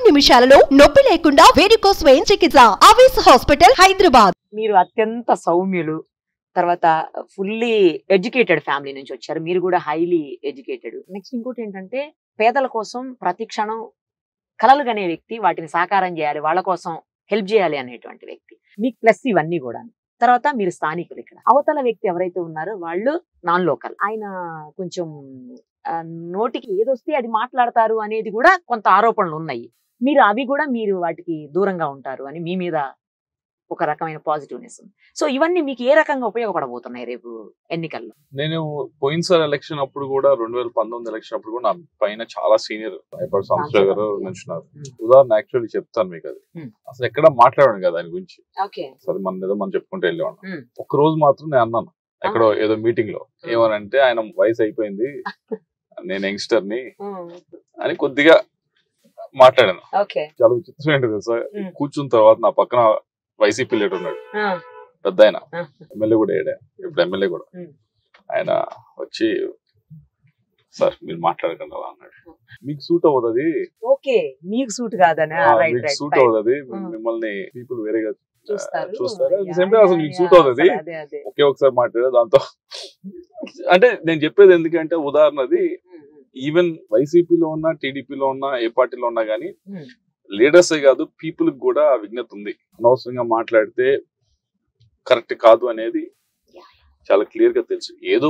నిమిషాలలో నొప్పి లేకుండా వేడికోస్ వెయిన్ చికిత్స. ఆవేశ హాస్పిటల్, హైదరాబాద్. మీరు అత్యంత సౌమ్యులు, తర్వాత ఫుల్లీ ఎడ్యుకేటెడ్ ఫ్యామిలీ నుంచి వచ్చారు. మీరు కూడా హైలీ ఎడ్యుకేటెడ్. నెక్స్ట్ ఇంకోటి ఏంటంటే పేదల కోసం ప్రతి క్షణం కలలు కనే వ్యక్తి, వాటిని సాకారం చేయాలి, వాళ్ళ కోసం హెల్ప్ చేయాలి అనేటువంటి వ్యక్తి. మీకు ప్లస్ ఇవన్నీ కూడా. తర్వాత మీరు స్థానికులు. ఇక్కడ అవతల వ్యక్తి ఎవరైతే ఉన్నారో వాళ్ళు నాన్ లోకల్. ఆయన కొంచెం నోటికి ఏదొస్తే అది మాట్లాడతారు అనేది కూడా కొంత ఆరోపణలు ఉన్నాయి. మీరు అవి కూడా మీరు వాటికి దూరంగా ఉంటారు అని మీ మీద ఒక రకమైన పాజిటివ్నెస్ ఉంది. సో ఇవన్నీ మీకు ఏ రకంగా ఉపయోగపడబోతున్నాయి రేపు ఎన్నికల్లో? నేను పోయినసారి ఎలక్షన్ అప్పుడు కూడా 2019 ఎలక్షన్ అప్పుడు కూడా నా పైన చాలా సీనియర్ సంస్థ గారు నుంచున్నారు. ఉదాహరణ యాక్చువల్లీ చెప్తాను మీకు. అది అసలు ఎక్కడ మాట్లాడాను కదా దాని గురించి. సరే మన ఏదో మనం చెప్పుకుంటూ వెళ్ళేవాడు. ఒక రోజు మాత్రం నేను అన్నాను ఎక్కడో ఏదో మీటింగ్ లో, ఏమనంటే ఆయన వయసు అయిపోయింది, నేను యంగ్స్టర్ ని అని కొద్దిగా మాట్లాడాను. చాలా విచిత్రం ఏంటి సార్, కూర్చున్న తర్వాత నా పక్కన వైసీపీ లీడర్ ఉన్నాడు, పెద్ద ఆయన, ఎమ్మెల్యే కూడా ఏడా, ఇప్పుడు ఎమ్మెల్యే కూడా. ఆయన వచ్చి సార్ మీరు మాట్లాడకండి అలా అన్నాడు. మీకు సూట్ అవుతుంది, మీకు సూట్ కాదనా? సూట్ అవుతుంది, మిమ్మల్ని పీపుల్ వేరేగా చూస్తారు, అసలు మీకు సూట్ అవుతుంది, ఒకే ఒకసారి మాట్లాడే దాంతో. అంటే నేను చెప్పేది ఎందుకంటే ఉదాహరణది ఈవెన్ వైసీపీలో ఉన్నా, టీడీపీలో ఉన్నా, ఏ పార్టీలో ఉన్నా గానీ లీడర్సే కాదు, పీపుల్ కూడా విజ్ఞత ఉంది. అనవసరంగా మాట్లాడితే కరెక్ట్ కాదు అనేది చాలా క్లియర్ గా తెలుసు. ఏదో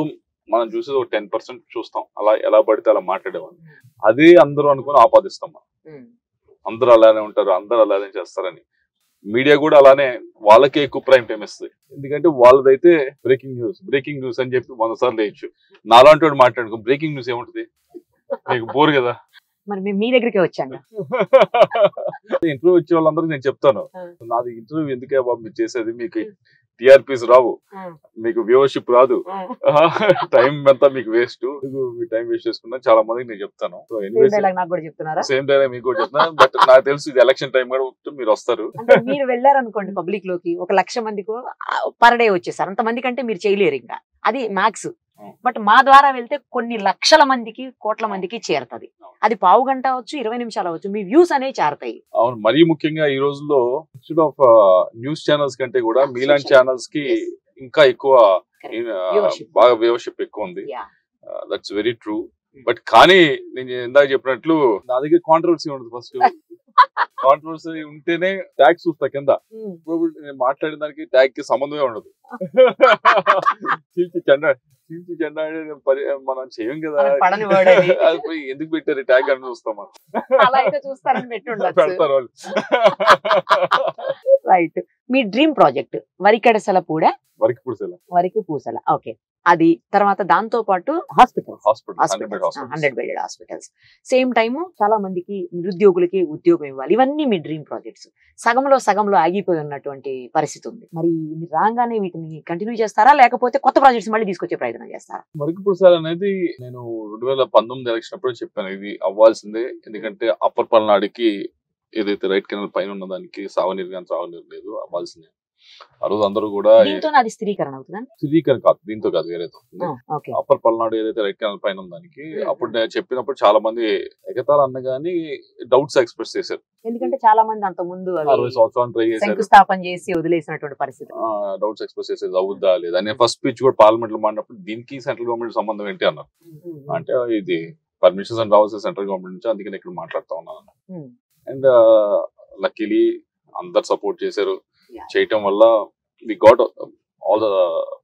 మనం చూసేది ఒక 10% చూస్తాం, అలా ఎలా పడితే అలా మాట్లాడేవాళ్ళు. అదే అందరూ అనుకుని ఆపాదిస్తాం మనం. అందరూ అలానే ఉంటారు, అందరూ అలానే చేస్తారని. మీడియా కూడా అలానే, వాళ్ళకే ఎక్కువ ప్రైమ్ టైం ఇస్తుంది. ఎందుకంటే వాళ్ళదైతే బ్రేకింగ్ న్యూస్ అని చెప్పి 100 సార్లు వేయచ్చు. నాలాంటి వాడు మాట్లాడుకో బ్రేకింగ్ న్యూస్ ఏముంటది, మీకు బోర్ కదా. మరి మీ దగ్గరికి వచ్చాను ఇంటర్వ్యూ వచ్చే వాళ్ళందరూ నేను చెప్తాను, నాది ఇంటర్వ్యూ ఎందుకే బాబు మీరు చేసేది, మీకు టీఆర్పీస్ రావు, మీకు వ్యూవర్షిప్ రాదు, టైం అంతా మీకు వేస్ట్, మీ టైం వేస్ట్ చేసుకున్నా చాలా మందికి నేను చెప్తాను. సేమ్ డైలాగ్ మీకు కూడా చెప్తాను. బట్ నాకు తెలుసు ఇది ఎలక్షన్ టైం కూడా మీరు వస్తారు. మీరు వెళ్ళారనుకోండి పబ్లిక్ లోకి, 1,00,000 మందికి పర్ డే వచ్చేసారు. అంతమంది కంటే మీరు చేయలేరు, ఇంకా అది మ్యాక్స్. బట్ మా ద్వారా వెళ్తే కొన్ని లక్షల మందికి, కోట్ల మందికి చేరుతుంది. అది పావు గంట అవచ్చు, 20 నిమిషాలు అవచ్చు, మీ వ్యూస్ అనేవి చేరతాయి. అవును, మరీ ముఖ్యంగా ఈ రోజుల్లో ఇన్స్టెడ్ ఆఫ్ న్యూస్ ఛానల్స్ కంటే కూడా మీలాంటి ఛానల్స్ కి ఇంకా ఎక్కువ బాగా వ్యూవర్షిప్ ఎక్కువ ఉంది. That's very true. బట్ కానీ నేను ఇందాక చెప్పినట్లు నా దగ్గర కాంట్రవర్సీ ఉండదు. ఫస్ట్ కాంట్రవర్సీ ఉంటేనే ట్యాగ్ చూస్తా కింద. నేను మాట్లాడిన దానికి ట్యాగ్ కి సంబంధమే ఉండదు. చీల్చి జెండా మనం చేయం కదా, ఎందుకు పెట్టారు ట్యాగ్ అని చూస్తాం మనం. పెడతారు వాళ్ళు. రైట్. మీ డ్రీమ్ ప్రాజెక్ట్ వరికడసలపూడ, వరికి పూసల. ఓకే, అది తర్వాత దాంతో పాటు hospitals 100 bedded hospitals. Same time చాలా మందికి నిరుద్యోగులకి ఉద్యోగం ఇవ్వాలి. ఇవన్నీ మీ డ్రీమ్ ప్రాజెక్ట్స్. సగంలో ఆగిపోయి ఉన్నటువంటి పరిస్థితి ఉంది. మరి మీరు రాగానే వీటిని కంటిన్యూ చేస్తారా, లేకపోతే కొత్త ప్రాజెక్ట్స్ మళ్ళీ తీసుకొచ్చే ప్రయత్నం చేస్తారా? వరికి పూసల అనేది నేను 2019 ఎలక్షన్ అప్పుడు చెప్పాను, ఇది అవ్వాల్సిందే. ఎందుకంటే అప్పర్ పల్నాడుకి ఏదైతే రైట్ కెనాల్ పైన ఉన్న దానికి సాగునీరు కానీ త్రాగునీరు లేదు, అవ్వాల్సిందే. ఆ రోజు అందరూ కూడా స్థిరీకరణ కాదు, దీంతో కాదు, వేరేతో. అప్పర్ పల్నాడు ఏదైతే రైట్ కెనాల్ పైన ఉన్న దానికి అప్పుడు నేను చెప్పినప్పుడు చాలా మంది ఎగతాలు అన్న గానీ డౌట్స్ ఎక్స్ప్రెస్ చేశారు. ఎందుకంటే చాలా మంది అంత ముందు 60 సంవత్సరాలు ట్రై చేశారు, శంకుస్థాపన చేసి వదిలేసినటువంటి పరిస్థితి. డౌట్స్ ఎక్స్ప్రెస్ చేసేది అవుద్దా లేదా. నేను ఫస్ట్ స్పీచ్ కూడా పార్లమెంట్ లో మాట్లాడినప్పుడు దీనికి సెంట్రల్ గవర్నమెంట్ సంబంధం ఏంటి అన్నారు. అంటే ఇది పర్మిషన్స్ అని రావాల్సిన సెంట్రల్ గవర్నమెంట్ నుంచి, అందుకే నేను ఇక్కడ మాట్లాడుతా ఉన్నాను. అండ్ లక్కీలీ అందరు సపోర్ట్ చేశారు. చేయటం వల్ల we got all the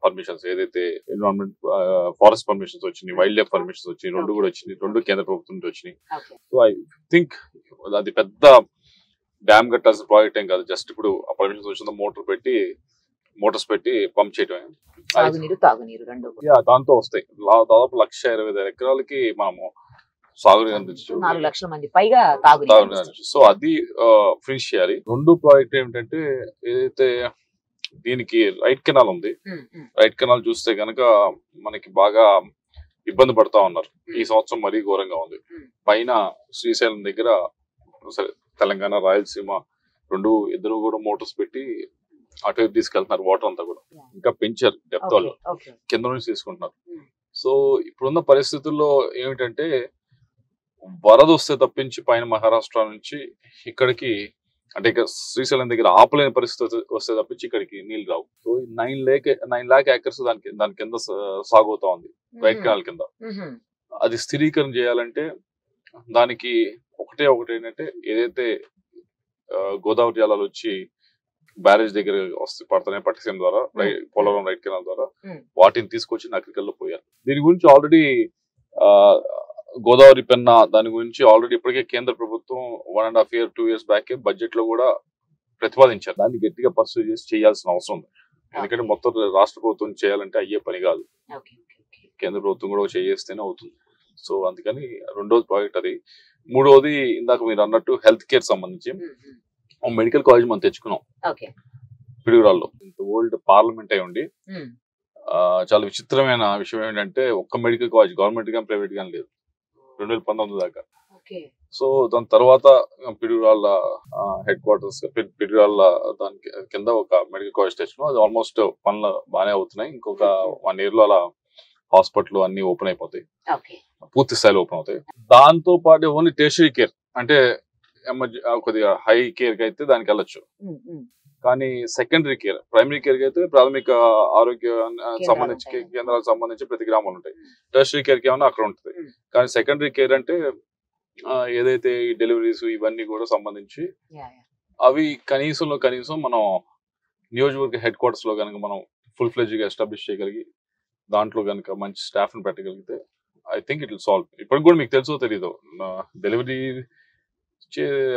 permissions, ఏదైతే ఎన్విరాన్మెంట్ ఫారెస్ట్ పర్మిషన్స్ వచ్చినాయి, వైల్డ్ లైఫ్ పర్మిషన్స్ వచ్చినాయి, 2 కూడా వచ్చినాయి, 2 కేంద్ర ప్రభుత్వం నుంచి వచ్చినాయి. సో ఐ థింక్ అది పెద్ద డ్యామ్ కట్టాల్సిన ప్రాజెక్ట్ ఏం కాదు. జస్ట్ ఇప్పుడు ఆ పర్మిషన్స్ వచ్చిన మోటార్స్ పెట్టి పంప్ చేయటమే. దాంతో వస్తాయి దాదాపు 1,20,000 ఎకరాలకి మనము సాగునీరు అందించు. 4 లక్షల మంది పైగా తాగునీరు. సో అది ఫినిష్ చేయాలి. 2 ప్రాజెక్ట్ ఏమిటంటే, ఏదైతే దీనికి రైట్ కెనాల్ ఉంది, రైట్ కెనాల్ చూస్తే కనుక మనకి బాగా ఇబ్బంది పడతా ఉన్నారు. ఈ సంవత్సరం మరీ ఘోరంగా ఉంది. పైన శ్రీశైలం దగ్గర తెలంగాణ, రాయలసీమ ఇద్దరు కూడా మోటార్స్ పెట్టి అటువైపు తీసుకెళ్తున్నారు. వాటర్ అంతా కూడా ఇంకా పెంచారు, డెప్త్ వాళ్ళు కింద నుంచి తీసుకుంటున్నారు. సో ఇప్పుడున్న పరిస్థితుల్లో ఏమిటంటే వరద వస్తే తప్పించి పైన మహారాష్ట్ర నుంచి ఇక్కడికి అంటే ఇక శ్రీశైలం దగ్గర ఆపలేని పరిస్థితి వస్తే తప్పించి ఇక్కడికి నీళ్ళు రావు. సో 9 lakh acres దాని కింద సాగు అవుతా ఉంది, రైట్ కెనాల్ కింద. అది స్థిరీకరణ చేయాలంటే దానికి ఒకటి ఏంటంటే ఏదైతే గోదావరి జలాలు వచ్చి బ్యారేజ్ దగ్గర వస్తే పడుతున్నాయి పట్టిసీమ ద్వారా, పోలవరం రైట్ కెనాల్ ద్వారా, వాటిని తీసుకొచ్చి నకరికల్లో పోయారు. దీని గురించి ఆల్రెడీ గోదావరి పెన్నా దాని గురించి ఆల్రెడీ ఇప్పటికే కేంద్ర ప్రభుత్వం 1.5 year 2 years బ్యాక్ బడ్జెట్ లో కూడా ప్రతిపాదించారు. దాన్ని గట్టిగా పర్సూ చేసి చేయాల్సిన అవసరం ఉంది. ఎందుకంటే మొత్తం రాష్ట్ర ప్రభుత్వం చేయాలంటే అయ్యే పని కాదు, కేంద్ర ప్రభుత్వం కూడా చేస్తేనే అవుతుంది. సో అందుకని రెండోది ప్రాజెక్ట్ అది. మూడోది ఇందాక మీరు అన్నట్టు హెల్త్ కేర్ సంబంధించి మెడికల్ కాలేజ్ మనం తెచ్చుకున్నాం పిడుగురాల్లో. ఇంత ఓల్డ్ పార్లమెంట్ అయి ఉండి చాలా విచిత్రమైన విషయం ఏంటంటే ఒక్క మెడికల్ కాలేజ్ గవర్నమెంట్ కానీ ప్రైవేట్ కానీ లేదు 2019 దాకా. సో దాని తర్వాత పిడుగురాళ్ళ హెడ్ క్వార్టర్స్ పిడుగురాళ్ళ దాని కింద ఒక మెడికల్ కాలేజ్ తెచ్చుకున్నాం. అది ఆల్మోస్ట్ పనులు బాగానే అవుతున్నాయి. ఇంకొక 1 year లో అలా హాస్పిటల్ అన్ని ఓపెన్ అయిపోతాయి, పూర్తి స్థాయిలో ఓపెన్ అవుతాయి. దాంతో పాటు ఓన్లీ టెర్షరీ కేర్ అంటే కొద్దిగా హై కేర్ కి అయితే దానికి వెళ్ళొచ్చు, కానీ సెకండరీ కేర్ ప్రైమరీ కేర్ కి అయితే ప్రాథమిక ఆరోగ్య సంబంధించి కేంద్రాలకు సంబంధించి ప్రతి గ్రామాలు ఉంటాయి. టెర్షరీ కేర్ కి ఏమన్నా అక్కడ ఉంటుంది. కానీ సెకండరీ కేర్ అంటే ఏదైతే ఈ డెలివరీస్ ఇవన్నీ కూడా సంబంధించి అవి కనీసం మనం నియోజకవర్గ హెడ్ క్వార్టర్స్ లో కనుక మనం ఫుల్ ఫ్లెడ్జ్ గా ఎస్టాబ్లిష్ చేయగలిగి దాంట్లో కనుక మంచి స్టాఫ్ ని పెట్టగలిగితే I think it will solve. ఇప్పటికి కూడా మీకు తెలుసో తెలీదు, డెలివరీ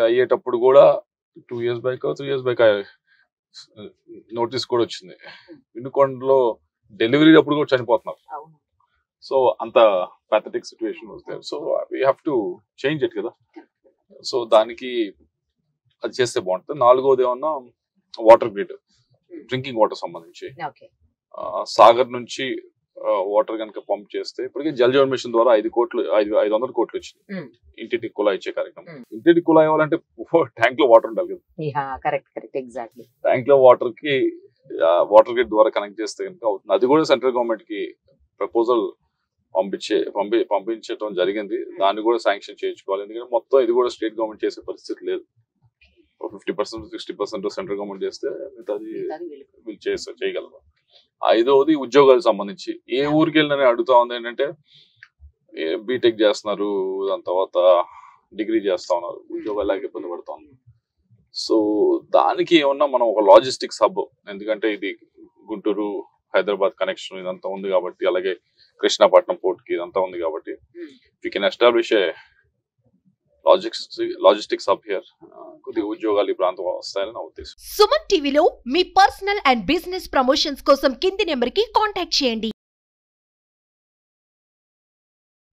అయ్యేటప్పుడు కూడా 2 years back 3 years back notice కూడా వచ్చింది. వినుకొండలో డెలివరీ అప్పుడు కూడా చనిపోతున్నారు. సో అంత ప్యాథటిక్ సిచ్యువేషన్ వస్తే so we have to change it కదా. సో దానికి అది చేస్తే బాగుంటుంది. నాలుగోది ఏమన్నా వాటర్ గ్రిడ్ డ్రింకింగ్ వాటర్ సంబంధించి సాగర్ నుంచి వాటర్ కనుక పంప్ చేస్తే ఇప్పటికే జల్ జీవన్ మిషన్ ద్వారా 500 కోట్లు వచ్చింది ఇంటింటికి కుళాయి ఇచ్చే కార్యక్రమం. ఇంటింటికి కుళాయి ఇవ్వాలంటే ట్యాంక్ లో వాటర్ ఉండాలి కదా. ట్యాంక్ లో వాటర్ కి వాటర్ గ్రిడ్ ద్వారా కనెక్ట్ చేస్తే కనుక అవుతుంది. అది కూడా సెంట్రల్ గవర్నమెంట్ కి ప్రపోజల్ పంపించడం జరిగింది. దాన్ని కూడా శాంక్షన్ చేయించుకోవాలి. ఎందుకంటే మొత్తం ఇది కూడా స్టేట్ గవర్నమెంట్ చేసే పరిస్థితి లేదు. 50% 60% సెంట్రల్ గవర్నమెంట్ చేస్తే అది వీళ్ళు చేయగలరు. ఐదవది ఉద్యోగాలకు సంబంధించి ఏ ఊరికి వెళ్ళినా అడుగుతా ఉంది ఏంటంటే బీటెక్ చేస్తున్నారు, దాని తర్వాత డిగ్రీ చేస్తా ఉన్నారు, ఉద్యోగాలు లేక ఇబ్బంది పడుతా ఉన్నారు. సో దానికి ఏమన్నా మనం ఒక లాజిస్టిక్స్ హబ్, ఎందుకంటే ఇది గుంటూరు హైదరాబాద్ కనెక్షన్ ఇదంతా ఉంది కాబట్టి, అలాగే కృష్ణాపట్నం పోర్ట్ కి ఇదంతా ఉంది కాబట్టి we can establish A logistics hub here. కొద్దిగా ఉద్యోగాలు ఈ ప్రాంతం వస్తాయని నా ఉద్దేశం. సుమన్ టీవీలో మీ పర్సనల్ అండ్ బిజినెస్ ప్రమోషన్స్ కోసం కింది నెంబర్ కి కాంటాక్ట్ చేయండి.